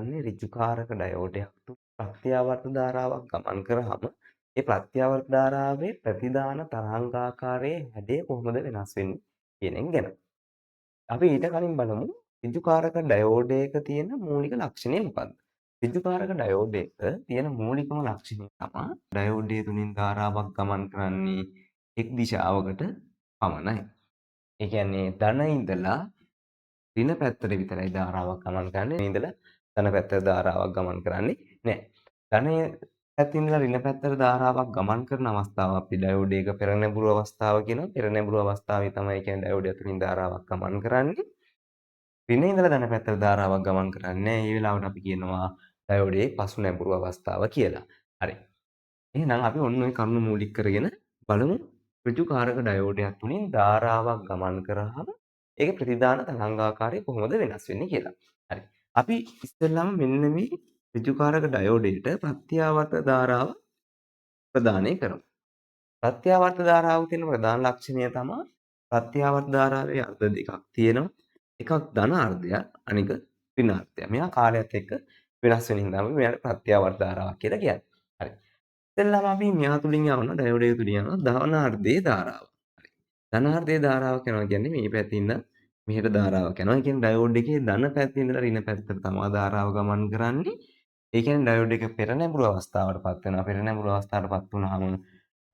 අන්නේ ඍජුකාරක ඩයෝඩයක් තුල ප්‍රත්‍යාවර්ත ධාරාවක් ගමන් කරාම ඒ ප්‍රත්‍යාවර්ත ධාරාවේ ප්‍රතිදාන තරංගාකාරයේ හැඩය කොහොමද වෙනස් වෙන්නේ කියන එක ගැන. අපි ඊට කලින් බලමු ඍජුකාරක ඩයෝඩයක තියෙන මූලික ලක්ෂණය මොකක්ද? ඍජුකාරක ඩයෝඩයක තියෙන මූලිකම ලක්ෂණය තමයි ඩයෝඩය තුලින් ධාරාවක් ගමන් කරන්නේ එක් දිශාවකට පමණයි. ඒ කියන්නේ ධන ඉඳලා ඍණ පැත්තට විතරයි ධාරාවක් ගමන් කරන්නේ. ඉඳලා ධන පැත්තට ධාරාවක් ගමන් කරන්නේ නැහැ. ධනය පැත්තේ ඉඳලා ඍණ පැත්තට ධාරාවක් ගමන් කරන අවස්ථාව අපි ඩයෝඩයක පෙරනැඹුරු අවස්ථාව කියනවා. පෙරනැඹුරු අවස්ථාවේ තමයි කියන්නේ ඩයෝඩය තුලින් ධාරාවක් ගමන් කරන්නේ. ඍණ ඉඳලා ධන පැත්තට ධාරාවක් ගමන් කරන්නේ නැහැ. ඒ වෙලාවට අපි කියනවා ඩයෝඩයේ පසු නැඹුරු අවස්ථාව කියලා. හරි. එහෙනම් අපි ඔන්න ඔය කරුණු මූලික කරගෙන බලමු ඍජුකාරක ඩයෝඩයක් තුලින් ධාරාවක් ගමන් කරාම ඒකේ ප්‍රතිදාන තරංගාකාරය කොහොමද වෙනස් වෙන්නේ කියලා. හරි. අපි ඉස්සෙල්ලාම මෙන්න මේ ඍජුකාරක ඩයෝඩයට ප්‍රත්‍යාවර්ත ධාරාව ප්‍රදානය කරමු. ප්‍රත්‍යාවර්ත ධාරාව තියෙන ප්‍රධාන ලක්ෂණය තමයි ප්‍රත්‍යාවර්ත ධාරාවේ අර්ධ දෙකක් තියෙනවා. එකක් ධන අර්ධයක් අනික ඍණ අර්ධයක්. මේවා කාලයත් එක්ක වෙනස් වෙන හින්දා අපි මෙයාට ප්‍රත්‍යාවර්ත ධාරාවක් කියලා කියන්නේ. හරි. ඉතින්ලාම අපි මෙහා තුලින් යවනවා ඩයෝඩය තුලින් යනවා ධනාර්ධයේ ධාරාව. හරි. ධනාර්ධයේ ධාරාවක් යනවා කියන්නේ මේ පැත්තේ ඉඳන් මෙහෙට ධාරාවක් යනවා. ඒ කියන්නේ ඩයෝඩ් එකේ ධන පැත්තේ ඉඳලා ඍණ පැත්තට තමයි ධාරාව ගමන් කරන්නේ. ඒ කියන්නේ ඩයෝඩ් එක පෙරනැඹුරු අවස්ථාවටපත් වෙනවා. පෙරනැඹුරු අවස්ථාවටපත් වුණාම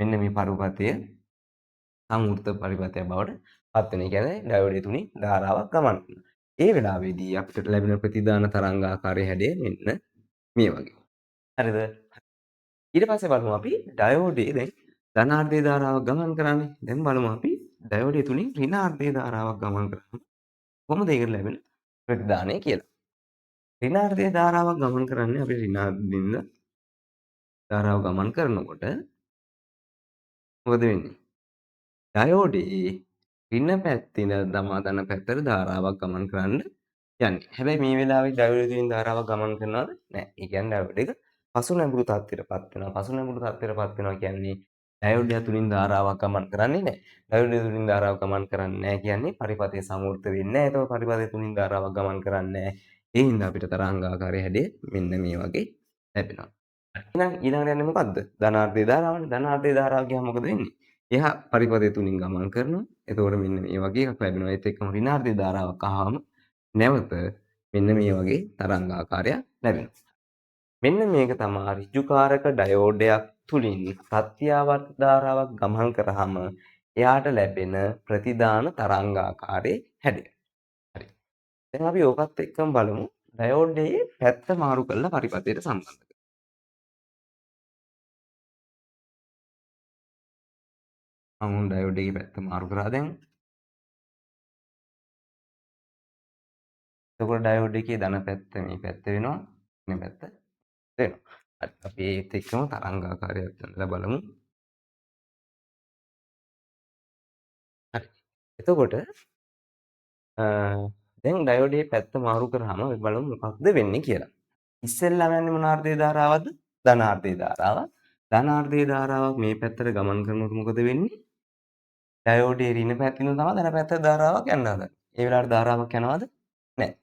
මෙන්න මේ පරුපතය සංවෘත පරිපතයක් බවට පත් වෙනවා. ඒ කියන්නේ ඩයෝඩය තුලින් ධාරාවක් ගමන් කරනවා. ඒ වෙලාවේදී අපිට ලැබෙන ප්‍රතිදාන තරංගාකාරයේ හැඩය මෙන්න මේ වගේ. හරිද? ඊට පස්සේ බලමු අපි ඩයෝඩයේ දැන් ධනාර්ධයේ ධාරාවක් ගමන් කරන්නේ. දැන් බලමු අපි ඩයෝඩය තුලින් ඍණාර්ධයේ ධාරාවක් ගමන් කරාම කොහොමද ඒකට ලැබෙන ප්‍රතිදානය කියලා. ඍණාර්ධයේ ධාරාවක් ගමන් කරන්නේ අපි ඍණාර්ධින්ද ධාරාව ගමන් කරනකොට මොකද වෙන්නේ? ඩයෝඩයේ ඍණ පැත්තේ ඉඳලා තමා ධන පැත්තට ධාරාවක් ගමන් කරන්න යන්නේ. හැබැයි මේ වෙලාවේ ඩයෝඩය තුලින් ධාරාවක් ගමන් කරනවද? නැහැ. ඒ කියන්නේ ඩයෝඩ එක පසු නැඹුරු තත්ත්වයටපත් වෙනවා. පසු නැඹුරු තත්ත්වයටපත් වෙනවා කියන්නේ ඩයෝඩය තුලින් ධාරාවක් ගමන් කරන්නේ නැහැ. ඩයෝඩය තුලින් ධාරාවක් ගමන් කරන්නේ නැහැ කියන්නේ පරිපථය සමෘද්ධ වෙන්නේ නැහැ. ඒතකොට පරිපථය තුලින් ධාරාවක් ගමන් කරන්නේ නැහැ. ඒ හින්දා අපිට තරංගාකාරයේ හැඩය මෙන්න මේ වගේ ලැබෙනවා. එහෙනම් ඊළඟට යන්නේ මොකද්ද? ධනාර්ධයේ ධාරාවනේ. ධනාර්ධයේ ධාරාව ගියාම මොකද වෙන්නේ? එහා පරිපථය තුලින් ගමන් කරනවා. එතකොට මෙන්න මේ වගේ එකක් ලැබෙනවා. ඒත් එක්කම ඍණාර්ධයේ ධාරාවක් ආවම නැවත මෙන්න මේ වගේ තරංගාකාරයක් ලැබෙනවා. මෙන්න මේක තමයි ඍජුකාරක ඩයෝඩයක් තුලින් ප්‍රත්‍යාවර්ත ධාරාවක් ගමන් කරාම එයාට ලැබෙන ප්‍රතිදාන තරංගාකාරයේ හැඩය. හරි. දැන් අපි ඕකත් එක්කම බලමු ඩයෝඩයේ පැත්ත මාරු කරලා පරිපථයට සම්බන්ධ කරලා. මම ඩයෝඩයේ පැත්ත මාරු කරා දැන්. එතකොට ඩයෝඩ් එකේ ධන පැත්ත මේ පැත්ත වෙනවා. මේ පැත්ත වෙනවා. හරි. අපි ඒත් එක්කම තරංගාකාරයක් ගන්නලා බලමු. හරි. එතකොට දැන් ඩයෝඩයේ පැත්ත මාරු කරාම අපි බලමු මොකක්ද වෙන්නේ කියලා. ඉස්සෙල්ලාම යන්නේ මොන ආර්ධයේ ධාරාවක්ද? ධනාර්ධයේ ධාරාවක්. ධනාර්ධයේ ධාරාවක් මේ පැත්තට ගමන් කරනකොට මොකද වෙන්නේ? ඩයෝඩයේ ඍණ පැත්තෙන් තමයි ධන පැත්තට ධාරාවක් යන්න හදන්නේ. ඒ වෙලාවට ධාරාවක් යනවද? නැහැ.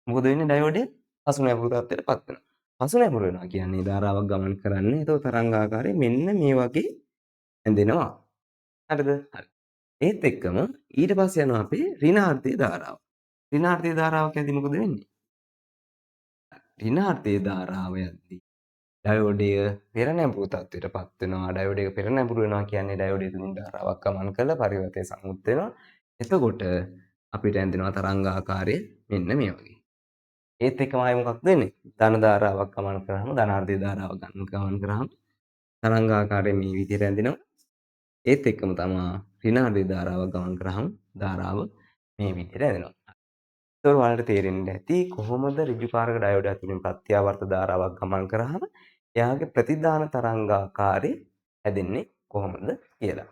මොකද වෙන්නේ ඩයෝඩය පසු නැඹුරු තත්ත්වයටපත් වෙනවා. පසු නැඹුරු වෙනවා කියන්නේ ධාරාවක් ගමන් කරන්නේ. ඒක තරංගාකාරයේ මෙන්න මේ වගේ ඇඳෙනවා. හරිද? හරි. ඒත් එක්කම ඊට පස්සේ යනවා අපේ ඍණාර්ධයේ ධාරාව. ඍණාර්ධයේ ධාරාවක් ඇද්දි මොකද වෙන්නේ? ඍණාර්ධයේ ධාරාව යද්දී ඩයෝඩය පෙර නැඹුරු තත්ත්වයටපත් වෙනවා. ඩයෝඩ එක පෙර නැඹුරු වෙනවා කියන්නේ ඩයෝඩය තුලින් ධාරාවක් ගමන් කරලා පරිවර්තය සංවෘත වෙනවා. එතකොට අපිට ඇඳෙනවා තරංගාකාරය මෙන්න මේ වගේ. ඒත් එක්කම ආයේ මොකක්ද වෙන්නේ? ධන ධාරාවක් ගමන් කරාම ධනාර්ධයේ ධාරාවක් ගමන් කරාම තරංගාකාරයෙන් මේ විදිහට ඇඳෙනවා. ඒත් එක්කම තමා ඍණාර්ධයේ ධාරාවක් ගමන් කරාම ධාරාව මේ විදිහට ඇඳෙනවා. ඒතකොට ඔයාලට තේරෙන්න ඇති කොහොමද ඍජුකාරක ඩයෝඩයක් තුලින් ප්‍රත්‍යාවර්ත ධාරාවක් ගමන් කරාම එයාගේ ප්‍රතිදාන තරංගාකාරය හැදෙන්නේ කොහොමද කියලා.